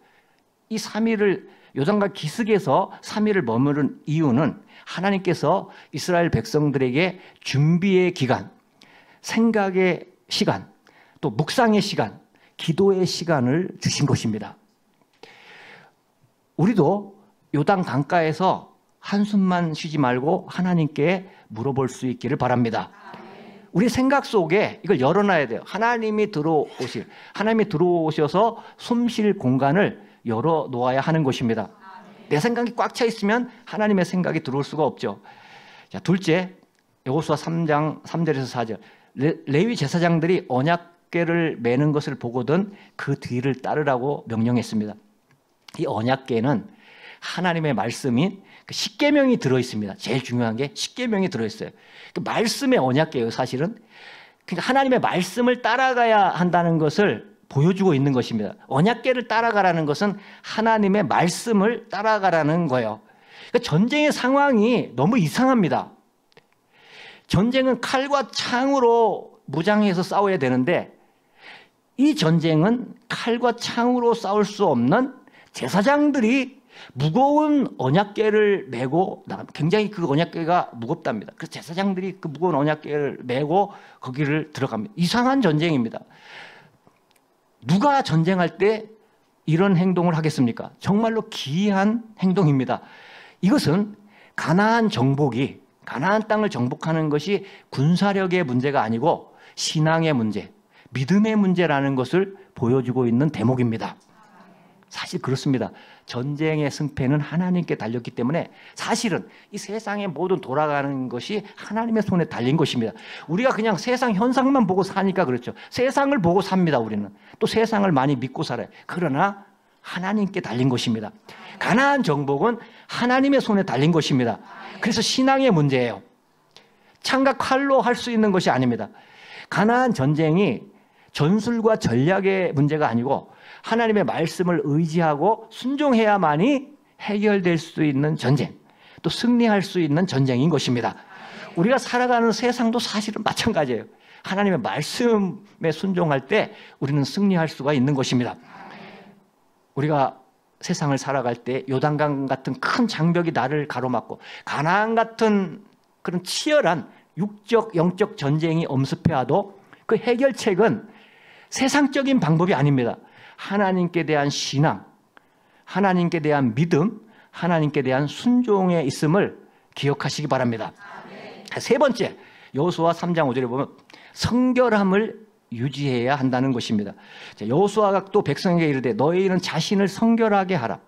이 3일을 요단강 기슭에서 3일을 머무른 이유는 하나님께서 이스라엘 백성들에게 준비의 기간, 생각의 시간, 또 묵상의 시간, 기도의 시간을 주신 것입니다. 우리도 요단 강가에서 한숨만 쉬지 말고 하나님께 물어볼 수 있기를 바랍니다. 우리 생각 속에 이걸 열어놔야 돼요. 하나님이 들어오셔서 숨 쉴 공간을 열어놓아야 하는 것입니다. 내 생각이 꽉 차 있으면 하나님의 생각이 들어올 수가 없죠. 자, 둘째, 여호수아 3장 3절에서 4절. 레위 제사장들이 언약궤를 매는 것을 보거든 그 뒤를 따르라고 명령했습니다. 이 언약궤는 하나님의 말씀인 십계명이 들어있습니다. 제일 중요한 게 십계명이 들어있어요. 그 말씀의 언약궤예요, 사실은. 그러니까 하나님의 말씀을 따라가야 한다는 것을 보여주고 있는 것입니다. 언약궤를 따라가라는 것은 하나님의 말씀을 따라가라는 거예요. 그러니까 전쟁의 상황이 너무 이상합니다. 전쟁은 칼과 창으로 무장해서 싸워야 되는데 이 전쟁은 칼과 창으로 싸울 수 없는 제사장들이 무거운 언약궤를 메고, 굉장히 그 언약궤가 무겁답니다. 그래서 제사장들이 그 무거운 언약궤를 메고 거기를 들어갑니다. 이상한 전쟁입니다. 누가 전쟁할 때 이런 행동을 하겠습니까? 정말로 기이한 행동입니다. 이것은 가나안 땅을 정복하는 것이 군사력의 문제가 아니고 신앙의 문제, 믿음의 문제라는 것을 보여주고 있는 대목입니다. 사실 그렇습니다. 전쟁의 승패는 하나님께 달렸기 때문에 사실은 이 세상의 모든 돌아가는 것이 하나님의 손에 달린 것입니다. 우리가 그냥 세상 현상만 보고 사니까 그렇죠. 세상을 보고 삽니다. 우리는 또 세상을 많이 믿고 살아요. 그러나 하나님께 달린 것입니다. 가나안 정복은 하나님의 손에 달린 것입니다. 그래서 신앙의 문제예요. 창과 칼로 할 수 있는 것이 아닙니다. 가나안 전쟁이 전술과 전략의 문제가 아니고 하나님의 말씀을 의지하고 순종해야만이 해결될 수 있는 전쟁, 또 승리할 수 있는 전쟁인 것입니다. 우리가 살아가는 세상도 사실은 마찬가지예요. 하나님의 말씀에 순종할 때 우리는 승리할 수가 있는 것입니다. 우리가 세상을 살아갈 때 요단강 같은 큰 장벽이 나를 가로막고 가나안 같은 그런 치열한 육적, 영적 전쟁이 엄습해와도 그 해결책은 세상적인 방법이 아닙니다. 하나님께 대한 신앙, 하나님께 대한 믿음, 하나님께 대한 순종에 있음을 기억하시기 바랍니다. 세 번째, 여호수아 3장 5절에 보면 성결함을 유지해야 한다는 것입니다. 여호수아가 또 백성에게 이르되 너희는 자신을 성결하게 하라.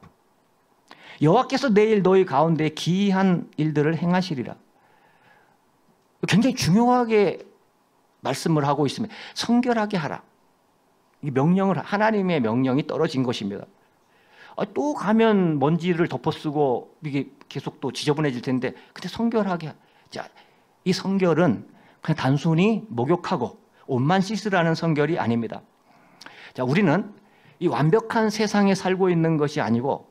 여호와께서 내일 너희 가운데 기이한 일들을 행하시리라. 굉장히 중요하게 말씀을 하고 있습니다. 성결하게 하라. 이 명령을, 하나님의 명령이 떨어진 것입니다. 또 가면 먼지를 덮어쓰고 이게 계속 또 지저분해질 텐데, 근데 성결하게. 자, 이 성결은 그냥 단순히 목욕하고 옷만 씻으라는 성결이 아닙니다. 자, 우리는 이 완벽한 세상에 살고 있는 것이 아니고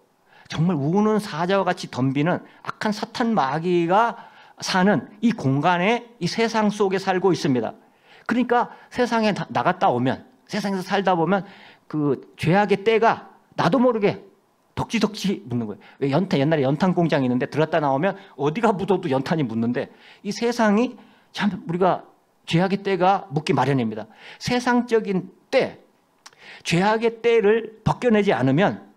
정말 우는 사자와 같이 덤비는 악한 사탄 마귀가 사는 이 공간에, 이 세상 속에 살고 있습니다. 그러니까 세상에 나갔다 오면, 세상에서 살다 보면 그 죄악의 때가 나도 모르게 덕지덕지 묻는 거예요. 왜 옛날에 연탄 공장이 있는데 들었다 나오면 어디가 묻어도 연탄이 묻는데, 이 세상이 참 우리가 죄악의 때가 묻기 마련입니다. 세상적인 때, 죄악의 때를 벗겨내지 않으면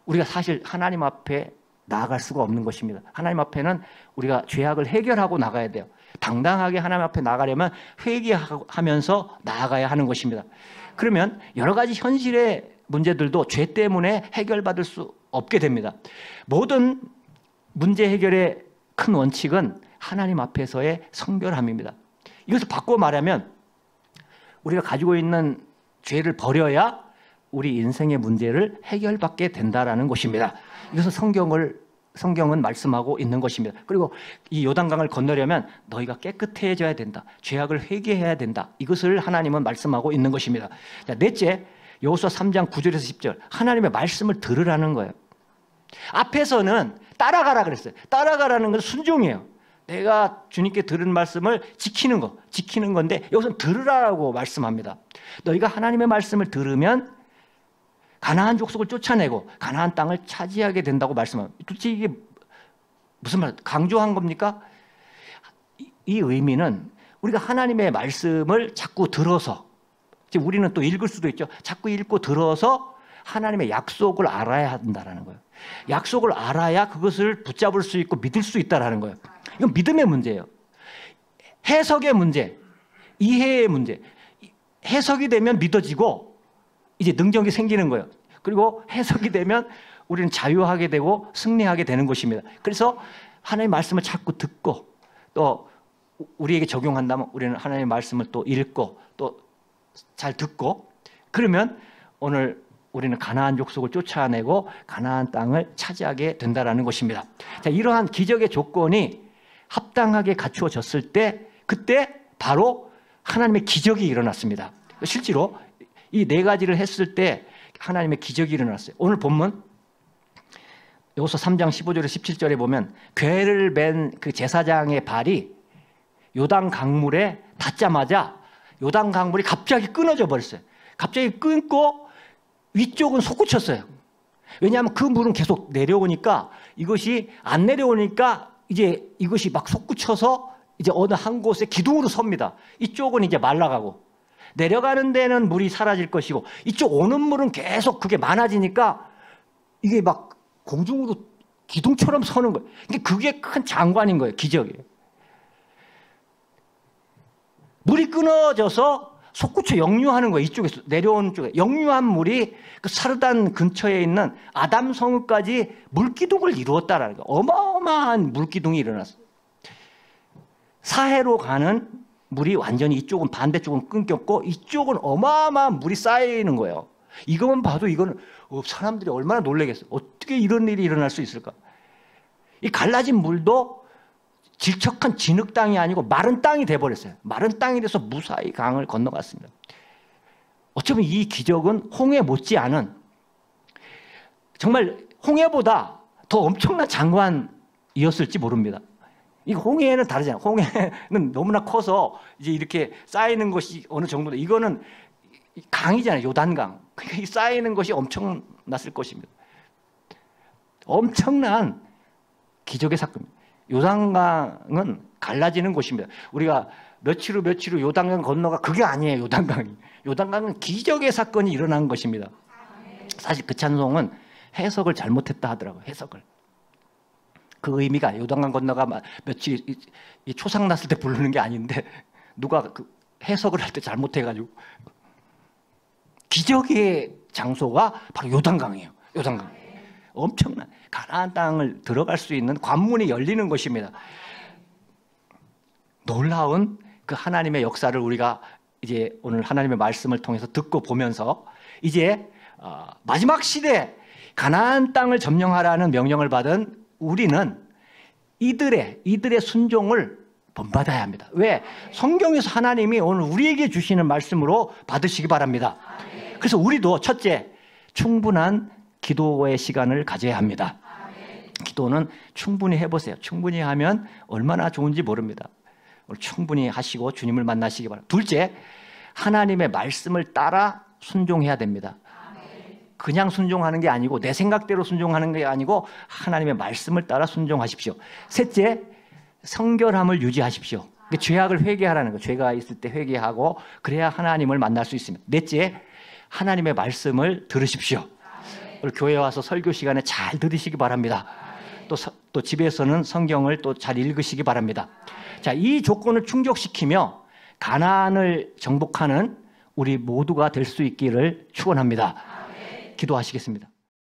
우리가 사실 하나님 앞에 나아갈 수가 없는 것입니다. 하나님 앞에는 우리가 죄악을 해결하고 나가야 돼요. 당당하게 하나님 앞에 나가려면 회개하면서 나아가야 하는 것입니다. 그러면 여러 가지 현실의 문제들도 죄 때문에 해결받을 수 없게 됩니다. 모든 문제 해결의 큰 원칙은 하나님 앞에서의 성결함입니다. 이것을 바꿔 말하면 우리가 가지고 있는 죄를 버려야 우리 인생의 문제를 해결받게 된다라는 것입니다. 이것을 성경은 말씀하고 있는 것입니다. 그리고 이 요단강을 건너려면 너희가 깨끗해져야 된다. 죄악을 회개해야 된다. 이것을 하나님은 말씀하고 있는 것입니다. 자, 넷째, 여호수아 3장 9절에서 10절. 하나님의 말씀을 들으라는 거예요. 앞에서는 따라가라 그랬어요. 따라가라는 건 순종이에요. 내가 주님께 들은 말씀을 지키는 건데 여기서는 들으라고 말씀합니다. 너희가 하나님의 말씀을 들으면 가나안 족속을 쫓아내고 가나안 땅을 차지하게 된다고 말씀합니다. 도대체 이게 무슨 말, 강조한 겁니까? 이 의미는 우리가 하나님의 말씀을 자꾸 들어서, 우리는 또 읽을 수도 있죠. 자꾸 읽고 들어서 하나님의 약속을 알아야 한다는 거예요. 약속을 알아야 그것을 붙잡을 수 있고 믿을 수 있다는 거예요. 이건 믿음의 문제예요. 해석의 문제, 이해의 문제. 해석이 되면 믿어지고 이제 능력이 생기는 거예요. 그리고 해석이 되면 우리는 자유하게 되고 승리하게 되는 것입니다. 그래서 하나님의 말씀을 자꾸 듣고 또 우리에게 적용한다면 우리는 하나님의 말씀을 또 읽고 또 잘 듣고, 그러면 오늘 우리는 가나안 족속을 쫓아내고 가나안 땅을 차지하게 된다는 것입니다. 자, 이러한 기적의 조건이 합당하게 갖추어졌을 때, 그때 바로 하나님의 기적이 일어났습니다. 실제로 이 네 가지를 했을 때 하나님의 기적이 일어났어요. 오늘 본문 여호수아 3장 15절에 17절에 보면 궤를 맨 그 제사장의 발이 요단 강물에 닿자마자 요단 강물이 갑자기 끊어져 버렸어요. 갑자기 끊고 위쪽은 솟구쳤어요. 왜냐하면 그 물은 계속 내려오니까, 이것이 안 내려오니까 이제 이것이 막 솟구쳐서 이제 어느 한 곳에 기둥으로 섭니다. 이쪽은 이제 말라가고 내려가는 데는 물이 사라질 것이고, 이쪽 오는 물은 계속 그게 많아지니까 이게 막 공중으로 기둥처럼 서는 거예요. 그게 큰 장관인 거예요. 기적이에요. 물이 끊어져서 솟구쳐 역류하는 거예요. 이쪽에서 내려오는 쪽에 역류한 물이 그 사르단 근처에 있는 아담 성읍까지 물기둥을 이루었다라는 거예요. 어마어마한 물기둥이 일어났어요. 사해로 가는 물이 완전히, 이쪽은 반대쪽은 끊겼고 이쪽은 어마어마한 물이 쌓이는 거예요. 이것만 봐도 이거는 사람들이 얼마나 놀라겠어요. 어떻게 이런 일이 일어날 수 있을까? 이 갈라진 물도 질척한 진흙 땅이 아니고 마른 땅이 돼버렸어요. 마른 땅이 돼서 무사히 강을 건너갔습니다. 어쩌면 이 기적은 홍해 못지않은, 정말 홍해보다 더 엄청난 장관이었을지 모릅니다. 이 홍해는 다르잖아요. 홍해는 너무나 커서 이제 이렇게 쌓이는 것이 어느 정도, 이거는 강이잖아요. 요단강. 그러니까 이 쌓이는 것이 엄청났을 것입니다. 엄청난 기적의 사건입니다. 요단강은 갈라지는 곳입니다. 우리가 며칠 후 요단강 건너가, 그게 아니에요. 요단강이. 요단강은 기적의 사건이 일어난 것입니다. 사실 그 찬송은 해석을 잘못했다 하더라고요. 해석을. 그 의미가 요단강 건너가 며칠 초상 났을 때 부르는 게 아닌데, 누가 그 해석을 할 때 잘못해가지고, 기적의 장소가 바로 요단강이에요. 요단강. 엄청난 가나안 땅을 들어갈 수 있는 관문이 열리는 것입니다. 놀라운 그 하나님의 역사를 우리가 이제 오늘 하나님의 말씀을 통해서 듣고 보면서, 이제 마지막 시대 가나안 땅을 점령하라는 명령을 받은 우리는 이들의 순종을 본받아야 합니다. 왜? 성경에서 하나님이 오늘 우리에게 주시는 말씀으로 받으시기 바랍니다. 그래서 우리도 첫째, 충분한 기도의 시간을 가져야 합니다. 기도는 충분히 해보세요. 충분히 하면 얼마나 좋은지 모릅니다. 충분히 하시고 주님을 만나시기 바랍니다. 둘째, 하나님의 말씀을 따라 순종해야 됩니다. 그냥 순종하는 게 아니고 내 생각대로 순종하는 게 아니고 하나님의 말씀을 따라 순종하십시오. 셋째, 성결함을 유지하십시오. 죄악을 회개하라는 거예요. 죄가 있을 때 회개하고 그래야 하나님을 만날 수 있습니다. 넷째, 하나님의 말씀을 들으십시오. 그리고 교회 와서 설교 시간에 잘 들으시기 바랍니다. 또 집에서는 성경을 또 잘 읽으시기 바랍니다. 자, 이 조건을 충족시키며 가나안을 정복하는 우리 모두가 될 수 있기를 축원합니다. 기도하시겠습니다.